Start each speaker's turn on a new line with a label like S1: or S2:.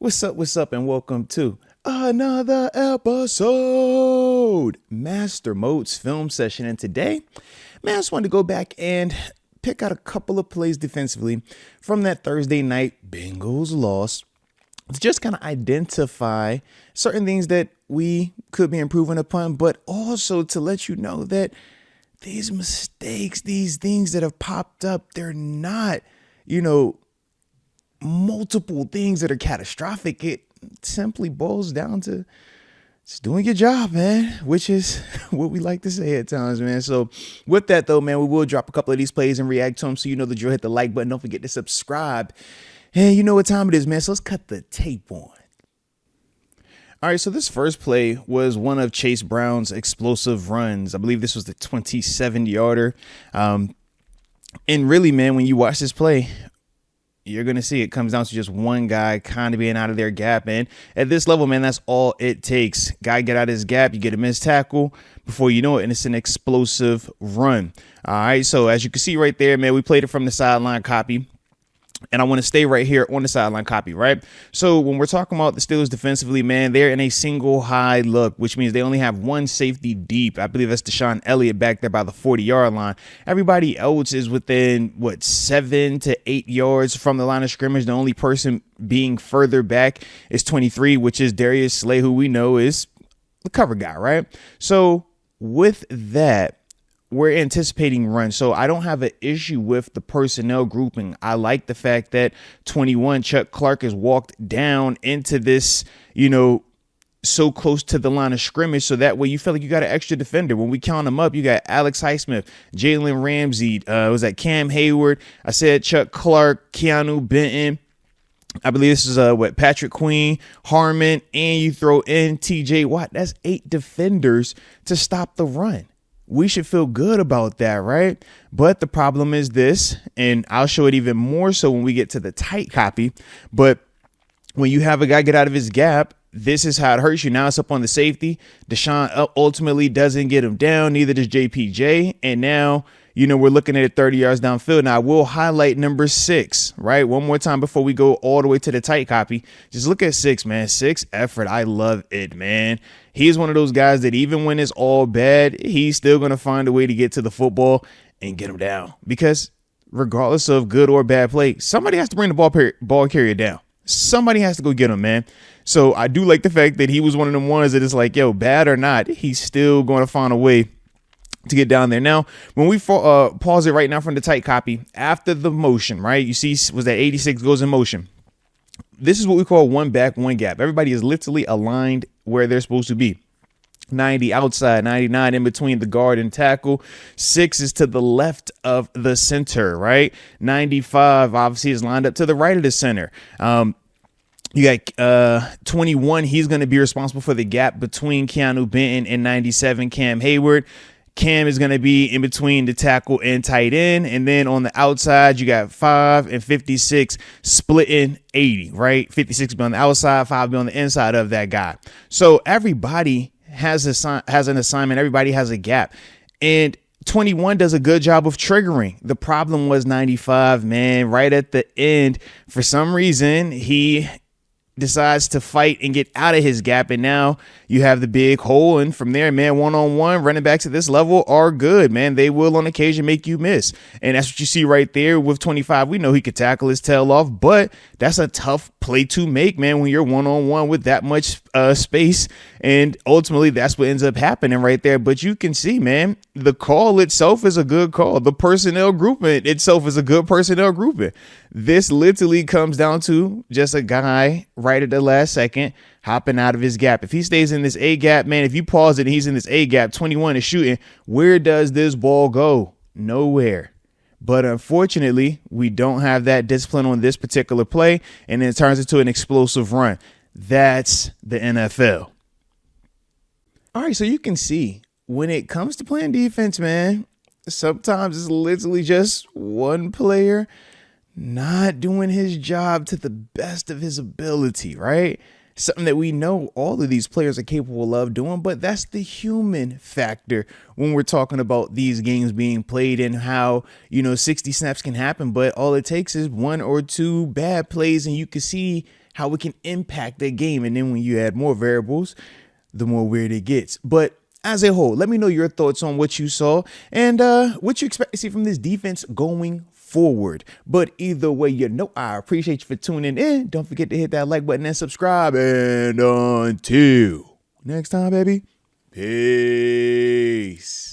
S1: What's up, and welcome to another episode, Master Moats film session. And today, man, I just wanted to go back and pick out a couple of plays defensively from that Thursday night Bengals loss to just kind of identify certain things that we could be improving upon, but also to let you know that these mistakes, these things that have popped up, they're not, multiple things that are catastrophic. It simply boils down to just doing your job, man, which is what we like to say at times, man. So with that, though, man, we will drop a couple of these plays and react to them. So you know the drill. Hit the like button. Don't forget to subscribe. And you know what time it is, man. So let's cut the tape on. All right, so this first play was one of Chase Brown's explosive runs. I believe this was the 27-yarder. And really, man, when you watch this play, you're going to see it comes down to just one guy kind of being out of their gap. And at this level, man, that's all it takes. Guy get out of his gap, you get a missed tackle before you know it, and it's an explosive run. All right, so as you can see right there, man, we played it from the sideline copy. And I want to stay right here on the sideline copy, right? So when we're talking about the Steelers defensively, man, they're in a single high look, which means they only have one safety deep. I believe that's Deshaun Elliott back there by the 40-yard line. Everybody else is within, 7 to 8 yards from the line of scrimmage. The only person being further back is 23, which is Darius Slay, who we know is the cover guy, right? So with that, we're anticipating runs. So I don't have an issue with the personnel grouping. I like the fact that 21 Chuck Clark has walked down into this, so close to the line of scrimmage. So that way you feel like you got an extra defender. When we count them up, you got Alex Highsmith, Jalen Ramsey, was that Cam Hayward? I said Chuck Clark, Keanu Benton. I believe this is Patrick Queen, Harmon, and you throw in TJ Watt. That's 8 defenders to stop the run. We should feel good about that, right? But the problem is this, and I'll show it even more so when we get to the tight copy. But when you have a guy get out of his gap, this is how it hurts you. Now it's up on the safety. Deshaun ultimately doesn't get him down. Neither does JPJ. And now, we're looking at it 30 yards downfield. Now I will highlight number 6, right? One more time before we go all the way to the tight copy. Just look at 6, man. 6 effort. I love it, man. He's one of those guys that even when it's all bad, he's still going to find a way to get to the football and get him down. Because regardless of good or bad play, somebody has to bring the ball carrier down. Somebody has to go get him, man. So I do like the fact that he was one of them ones that is like, bad or not, he's still going to find a way to get down there. Now, when we pause it right now from the tight copy, after the motion, right, you see was that 86 goes in motion. This is what we call one back, one gap. Everybody is literally aligned where they're supposed to be. 90 outside, 99 in between the guard and tackle. 6 is to the left of the center, right? 95 obviously is lined up to the right of the center. You got 21. He's going to be responsible for the gap between Keanu Benton and 97 Cam Hayward. Cam is going to be in between the tackle and tight end. And then on the outside, you got 5 and 56 splitting 80, right? 56 be on the outside, 5 be on the inside of that guy. So everybody has an assignment. Everybody has a gap. And 21 does a good job of triggering. The problem was 95, man, right at the end. For some reason, he decides to fight and get out of his gap, and now you have the big hole. And from there, man, one-on-one running backs at this level are good, man. They will on occasion make you miss, and that's what you see right there with 25. We know he could tackle his tail off, but that's a tough play to make, man, when you're one-on-one with that much space. And ultimately that's what ends up happening right there. But you can see, man, the call itself is a good call. The personnel grouping itself is a good personnel grouping. This literally comes down to just a guy right at the last second hopping out of his gap. If he stays in this A gap, man, if you pause it and he's in this A gap, 21 is shooting, where does this ball go? Nowhere. But unfortunately, we don't have that discipline on this particular play, and it turns into an explosive run. That's the NFL. All right, so you can see when it comes to playing defense, man, sometimes it's literally just one player not doing his job to the best of his ability, right? Something that we know all of these players are capable of doing, but that's the human factor when we're talking about these games being played and how, 60 snaps can happen, but all it takes is 1 or 2 bad plays and you can see how it can impact their game. And then when you add more variables, the more weird it gets. But as a whole, let me know your thoughts on what you saw and what you expect to see from this defense going forward. But either way, I appreciate you for tuning in. Don't forget to hit that like button and subscribe. And until next time, baby, peace.